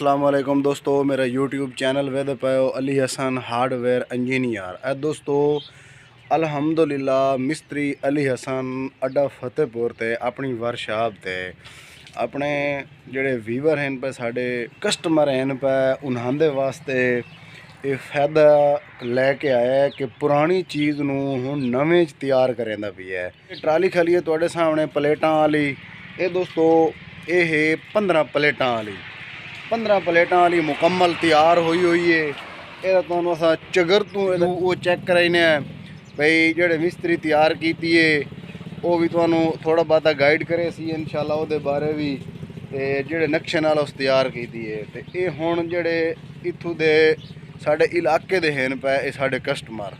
अस्सलाम वालेकुम दोस्तों, मेरा यूट्यूब चैनल वेदे पायो अली हसन हार्डवेयर इंजीनियर है दोस्तों। अल्हम्दुलिल्लाह मिस्त्री अली हसन अड्डा फतेहपुर ते अपनी वर्कशॉप ते अपने जेड़े वीवर हैं पे साढ़े कस्टमर हैं पे उन्हां वास्ते ये फायदा लैके आया है कि पुरानी चीज़ नूं हुण नवें तैयार करेंदा भी है। ट्राली खाली है तुहाडे सामने प्लेटां वाली, ये दोस्तों ये है 15 प्लेटां वाली 15 प्लेटां वाली मुकम्मल तैयार हुई है। ये तुहानूं असां चगर तों वो चेक कराइने भाई जेड़े मिस्त्री तैयार कीती है वो भी तुहानूं थोड़ा बहुता गाइड करे सी इंशाल्लाह वो बारे भी जेड़े नक्शे नाल उस तैयार कीती है। तो ये हुण जेड़े इत्थों दे साडे इलाके दे हैं पे ये साडे कस्टमर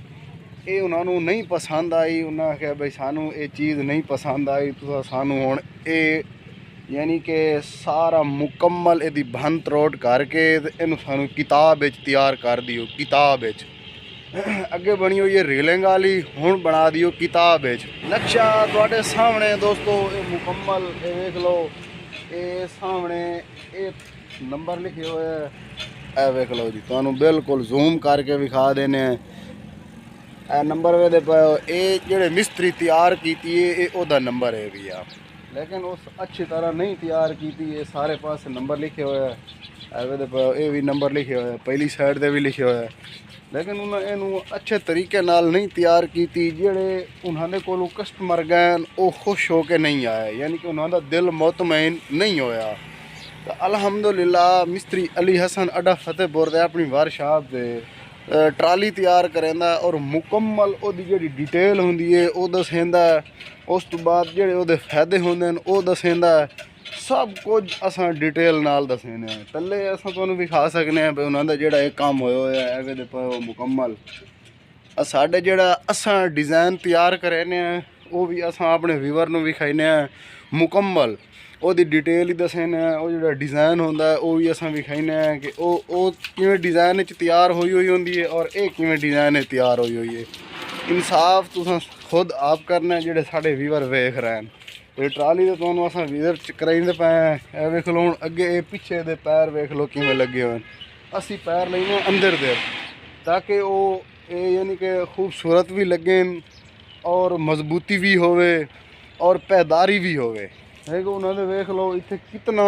ये उन्होंने नहीं पसंद आई, उन्होंने आख्या भाई सानू ये चीज़ नहीं पसंद आई, तुसा सानू हुण ये यानी कि सारा मुकम्मल यदि भन त्रोड़ करके इनू सानू किताब तैयार कर दियो। किताब अगे बनी हुई है रेलिंग वाली, हुण बना दियो किताब नक्शा तुहाडे सामने दोस्तों ये मुकम्मल ये देख लो। ये सामने ये नंबर लिखे हुए है, ए वेख लो जी, तुहानू बिल्कुल जूम करके विखा देने ए नंबर वे दे पाओ। ये जेड़े मिस्त्री तैयार कीती है ये ओदा नंबर है भी आ, लेकिन उस अच्छी तरह नहीं तैयार कीती है। सारे पास नंबर लिखे हुए है, वे दे पाओ ये भी नंबर लिखे हुए है, पहली साइड दे भी लिखे हुए है, लेकिन उन्हें इनू अच्छे तरीके नाल नहीं तैयार कीती। जेड़े उन्होंने कोलों कस्टमर गए वो खुश हो के नहीं आए, यानी कि उन्होंने दिल मुतमईन नहीं होया। तो अल्हम्दुलिल्लाह मिस्त्री अली हसन अड्डा फतेहपुर दे अपनी वर्कशॉप से ट्राली तैयार करेंदा और मुकम्मल ओदी जेड़ी डिटेल हुंदी है वो दसेंदा। उस तो बाद जेड़े ओदे फायदे हुंदे न वो दसेंदा। सब कुछ असां डिटेल नाल दसेने तले असां तुहानूं विखा सकने हैं भाई उन्होंने जेड़ा ये काम होया है एवे दे पाओ मुकम्मल। साडे जेड़ा असां डिज़ाइन तैयार करेने वो भी असां अपने व्यूवर नूं विखाइने मुकम्मल ओदी डिटेल ही दसेने। वो जो डिज़ाइन होंदा है वो भी असां विखाइने कि वो किवें डिज़ाइन तैयार हुई होंदी है और ये किवें डिज़ाइन तैयार हुई है। इंसाफ तुसां खुद आप करना है जेड़े साडे व्यूवर वेख रहे हैं। तो ट्राली तो तुहानूं असां विजिट कराइंदे पे हैं। वेख लो हुण अगे ये पिछे दे पैर वेख लो किवें लगे हुए। असीं पैर लईने अंदर दे ताकि वो यानी कि खूबसूरत भी लगें और मजबूती भी होवे और पैदारी भी होवे। उन्होंने वेख लो इत्थे कितना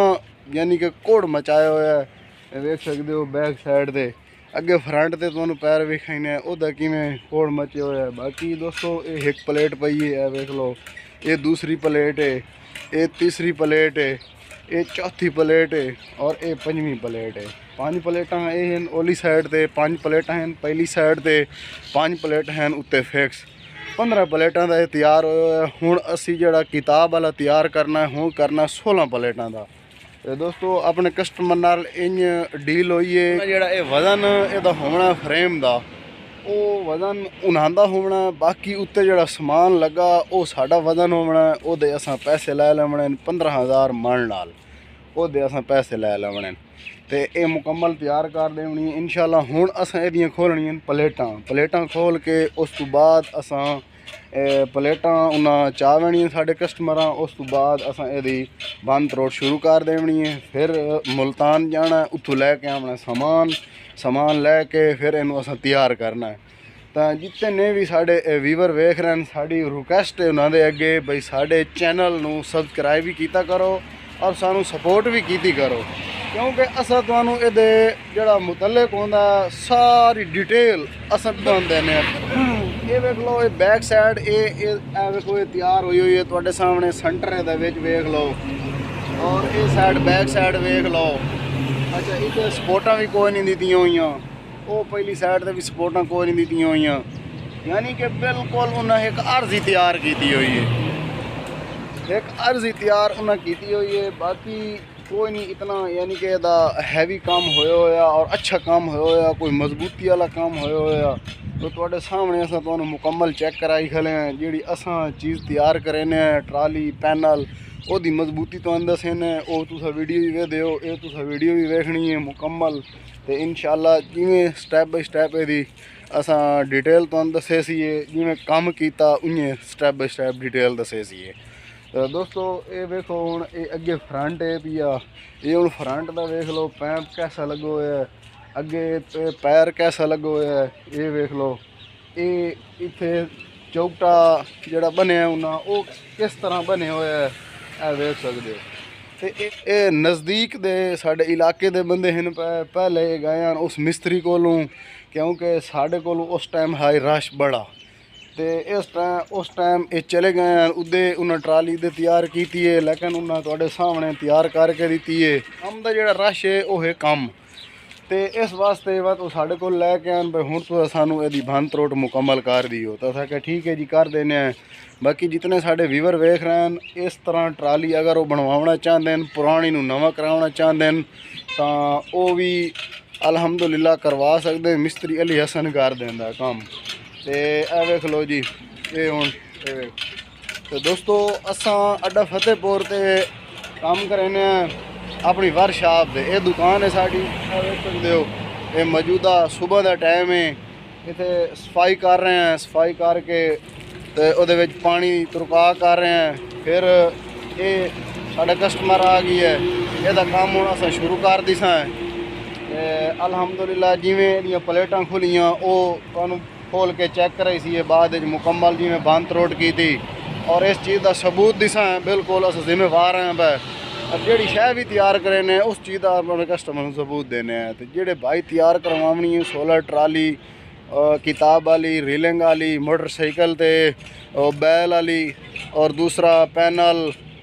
यानी कि कोड़ मचाया हुआ है, वेख सकते हो बैक साइड दे अगे फ्रंट ते तुहानूं पैर विखाइने ओदा किवें कोड़ मचे हुआ है। बाकी दोस्तों ये एक प्लेट पई है, वेख लो ये दूसरी प्लेट है, ये तीसरी प्लेट है, ये चौथी प्लेट है और ये पंजवीं प्लेट है। 5 प्लेटां ये हैं ओली साइड ते, 5 प्लेटां हैं पहली साइड ते, 5 प्लेट हैं उत्ते फिक्स। 15 प्लेटां का तैयार होया। हुण असी जिहड़ा किताब वाला तैयार करना है हुण करना 16 प्लेटां का। तो दोस्तों अपने कस्टमर नाल इंज डील होई है। जिहड़ा ये वजन इहदा होना फ्रेम का वो वजन उन्हां दा होना, बाकी उत्ते जिहड़ा समान लगा वो साडा वजन होना। ओहदे असां पैसे लै लवणे 15,000 मन नाल, ओहदे असां पैसे लै लवणे ते ये मुकम्मल तैयार कर देनी इंशाल्लाह। हुण असां एहदियां खोलणियां प्लेटां खोल के उस तो बाद असां प्लेटां उन्हां चाह वैणियां साडे कस्टमरां। उस तो बाद असां एहदी बंद त्रोड़ शुरू कर देनी है। फिर मुल्तान जाना है, उत्थों लैके आना समान लैके फिर इनू असां तैयार करना है। तो जितने भी साडे व्यूवर वेख रहे हैं साड़ी रिक्वेस्ट है उन्होंने अगे भाई साडे चैनल नू सबसक्राइब भी कीता करो और सानू सपोर्ट भी कीती करो, क्योंकि असां तुहानूं इहदे जिहड़ा मुतल्लिक होंदा सारी डिटेल असां तुहानूं देने। ये वेख लो ये बैक साइड ये वेखो ये तैयार हुई है तुहाडे सामने सेंटर दे विच वेख लो, और ये साइड बैक साइड वेख लो। अच्छा इत्थे सपोर्टां भी कोई नहीं दित्तियां होईयां, वो पहली साइड ते भी सपोर्टां कोई नहीं दित्तियां होईयां, यानी कि बिल्कुल उन्हें एक अर्जी तैयार की हुई है। एक अर्जी तैयार उन्हें की हुई है, बाकी कोई नहीं इतना यानी कि इहदा हैवी काम होया होया और अच्छा काम होया होया, कोई मजबूती वाला काम होया होया। तो तुहाडे सामने असां तुहानूं मुकम्मल चेक कराई खले हैं। जिहड़ी असां चीज़ तैयार करेने ट्राली पैनल ओहदी मजबूती तुहानूं दसेने, वो तुसां वीडियो भी वेखदे हो, ये तुसां वीडियो भी वेखनी है मुकम्मल। तो इंशाल्लाह जिवें स्टैप बाय स्टैप इहदी असां डिटेल तुहानूं दसे सी, जिवें काम कीता उइयां स्टैप बाय स्टैप डिटेल दसे सी। दोस्तों ये वेखो हुण ये अगे फ्रंट है पिया, ये हुण फ्रंट का वेख लो पैंप कैसा लगो है, अगे पैर कैसा लगो है, ये वेख लो। ये इत्थे चौकटा जिहड़ा बनिया उन्ना वो किस तरह बने हुए है, ये वेख सकते हो। तो ये नज़दीक दे साडे इलाके दे बंदे हैं, पहले गए हैं उस मिस्त्री कोलों, क्योंकि साडे कोलों उस टाइम हाई रश बड़ा, तो उस टाइम ये चले गए हैं उदे उन्हें ट्राली दे तैयार की है, लेकिन उन्हें तुहाडे सामने तैयार करके दी है। काम का जिहड़ा रश है वो है कम, तो इस वास्ते वा तो साढ़े को लैके आन भाई हुण तो सानू इहदी भंन त्रोट मुकम्मल कर दिओ, तो असां ठीक है जी कर देने हैं। बाकी जितने साढ़े व्यूवर वेख रहे हैं इस तरह ट्राली अगर वो बनवाना चाहते हैं, पुरानी नूं नवां कराउणा चाहते हैं, तो वो भी अलहमदुलिल्लाह करवा सकते हैं। मिस्त्री अली हसन कर देंदा काम। तो यह वेख लो जी, ये हुण तो दोस्तों असां अड्डा फतेहपुर ते काम करने अपनी वर्कशॉप से। ये दुकान है साड़ी, देख सकते हो। ये मौजूदा सुबह का टाइम है, इतने सफाई कर रहे हैं, सफाई करके तो उहदे विच पानी तुरका कर रहे हैं। फिर ये साढ़ा कस्टमर आ गई है, यदा काम हुण असां शुरू कर दिसा है। अलहमदुलिल्लाह जिवें इहदियां प्लेटां खुलियां वो तुहानूं खोल के चेक कराई सी, बाद मुकम्मल जिवें बंद त्रोट की थी, और इस चीज़ का सबूत दिसा है बिल्कुल अस जिम्मेवार हैं भाई। और जी शह भी तैयार करें उस चीज़ का अपने कस्टमर को सबूत देने हैं। तो जोड़े भाई तैयार करवानी है सोलर ट्राली, किताब वाली, रीलिंग वाली, मोटरसाइकिल ते बैल वाली, और दूसरा पैनल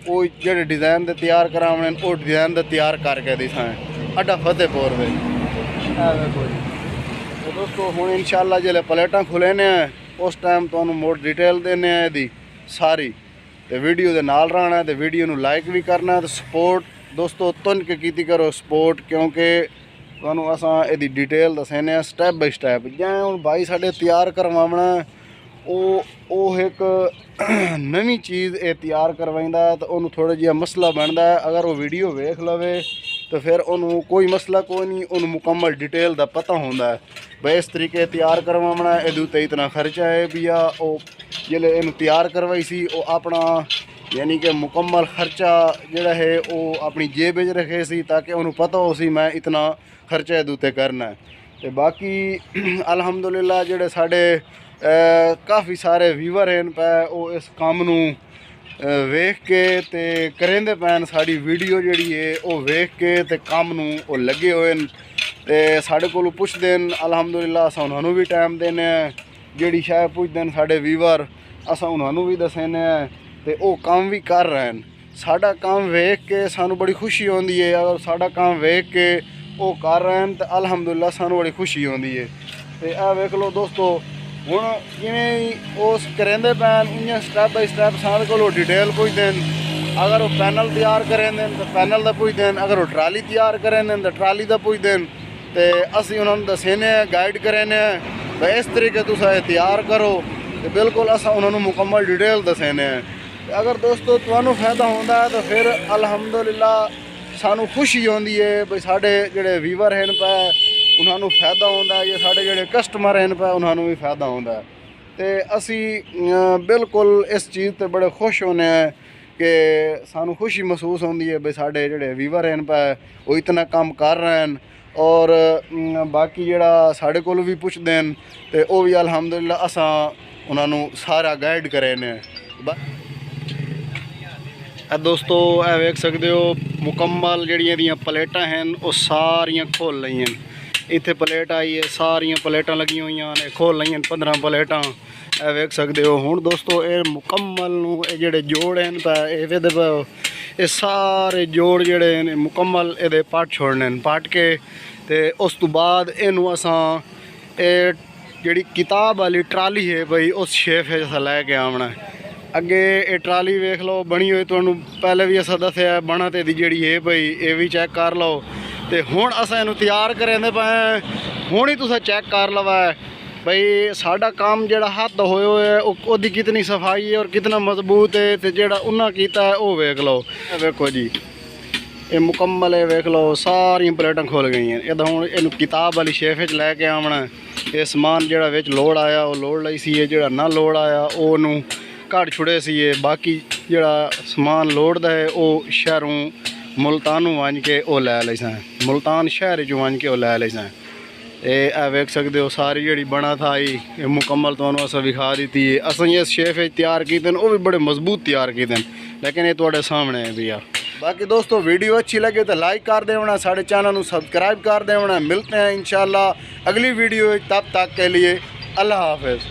वो जोड़े डिज़ाइन दे तैयार कराने वो डिज़ाइन दे तैयार करके दिखा है अड्डा फतेहपुर में। तो दोस्तों हुण इंशाअल्लाह जिले प्लेटां खुलेने उस टाइम तो मोट डिटेल देने यदी सारी, तो वीडियो के नाल रहना है, तो वीडियो नूं लाइक भी करना है, तो सपोर्ट दोस्तों तुन के कीती करो सपोर्ट, क्योंकि तुहानूं असां इहदी डिटेल दसने स्टैप बाई स्टैप। जिवें हुण भाई साडे तैयार करवाना वो एक नवीं चीज़ ये तैयार करवाइंदा है, तो उन्होंने थोड़ा जिहा मसला बनता है। अगर वो वीडियो वेख लवे तो फिर उन्होंने कोई मसला कोई नहीं, उन्होंने मुकम्मल डिटेल का पता होंदा है भाई इस तरीके तैयार करवाना है, ये उत्ते इतना खर्चा है भी आ। जिले इन तैयार करवाई सी वो अपना यानी कि मुकम्मल खर्चा जोड़ा है वो अपनी जेब में रखे सी, ताकि उन्होंने पता हो सी मैं इतना खर्चा ये उत्ते करना है। तो बाकी अलहमदुलिल्लाह जोड़े साढ़े काफ़ी सारे व्यूवर हैं पै वो इस काम नूं वेख के ते करेंदे पैन, साड़ी वीडियो जिहड़ी है वो वेख के ते काम नूं वो लगे हुए हैं, ते साढ़े कोलों पुछदे हैं। अलहमदुलिल्लाह असां उन्होंने भी टाइम देने हैं, जिहड़ी शाय पुछदे हैं साढ़े व्यूवर असां उन्होंने भी दसने हैं, ते वो काम भी कर रहे हैं। साडा काम वेख के सानू बड़ी खुशी होंदी है, अगर साडा काम वेख के वो कर रहे हैं तो अलहमदुलिल्लाह सानू बड़ी खुशी होंदी है। तो यह वेख लो दोस्तों हुण जिवें उस करेंदे पैन इ'यां स्टैप बाई स्टैप साढ़े कोलों डिटेल पुछदे हैं। अगर वो पैनल तैयार करेंदे तो पैनल का पुछदे हैं, अगर वो ट्राली तैयार करेंदे तो ट्राली का पुछदे हैं। तो असीं उन्होंने दसने गाइड करेने भाई इस तरीके तुस तैयार करो, तो बिल्कुल असां उन्होंने मुकम्मल डिटेल दसने। अगर दोस्तों तुहानूं फ़ायदा होंदा है तो फिर अलहमदुलिल्लाह सानू खुशी होंदी है भाई साढ़े जोड़े व्यूवर हैं पै उन्होंने फ़ायदा होंदा है, या साढ़े जोड़े कस्टमर हैं पै उन्होंने भी फ़ायदा होंदा है। तो असी बिल्कुल इस चीज़ ते बड़े खुश होने हैं कि सानू खुशी महसूस होंदी है भाई साढ़े जोड़े व्यूवर हैं पै वो इतना काम कर रहे हैं, और बाकी जोड़ा साढ़े कोल भी पुछदे हैं तो वो भी अलहमदुलिल्लाह असां उन्होंने सारा गाइड करे ने। दोस्तों यह वेख सकते हो मुकम्मल जड़ियाँ प्लेटां हैं वो सारियां खोल ली हैं। इत्थे प्लेट आई है, सारियां प्लेटां लगी हुई ने, खोल ली 15 प्लेटां। यह वेख सकते हो। हुण दोस्तों ये मुकम्मल ये जोड़े जोड़ हैं ये सारे जोड़ जोड़े ने मुकम्मल ये पट छोड़ने पट के, तो उस तो बाद इनू असां जी किताब वाली ट्राली है भाई उस शेप लैके आना है। अगे ये ट्राली वेख लो बनी हुई, तुहानू पहले भी असा दसिया बना ते दी जी है भाई ये भी चैक कर लो। तो हुण असां इनू तैयार करेंदे पे हुण ही तुसा चैक कर लवा भाई साडा काम जिहड़ा हत्थ होए है ओदी कितनी सफाई है और कितना मजबूत है, तो जिहड़ा उन्हां कीता है वो वेख लो। वेखो जी ये मुकम्मल है, वेख लो सारियां प्लेटां खुल गई हैं। ये हुण इनू किताब वाली शेफ च लैके आना। ये समान जिहड़ा विच लोड़ आया वो लोड़ लई सी, जिहड़ा ना लोड़ आया ओनू ਕੱਢ ਛੁੜੇ ਸੀ। ਬਾਕੀ ਜਿਹੜਾ ਸਮਾਨ ਲੋੜਦਾ ਹੈ ਉਹ ਸ਼ਹਿਰੋਂ ਮੁਲਤਾਨੋਂ ਵੰਝ ਕੇ ਉਹ ਲੈ ਲਈ ਸਾਂ, ਮੁਲਤਾਨ ਸ਼ਹਿਰ 'ਚੋਂ ਵੰਝ ਕੇ ਉਹ ਲੈ ਲਈ ਸਾਂ। ਇਹ ਵੇਖ ਸਕਦੇ ਹੋ ਸਾਰੀ ਜਿਹੜੀ बना था ये मुकम्मल तो असा विखा दी है। अस ये शेफ तैयार किए वो भी बड़े मजबूत तैयार किए, लेकिन ये थोड़े सामने है भैया। बाकी दोस्तों वीडियो अच्छी लगे तो लाइक कर देना, साढ़े चैनल को सब्सक्राइब कर देना। मिलते हैं इंशाल्लाह अगली वीडियो, तब तक के लिए अल्लाह हाफिज़।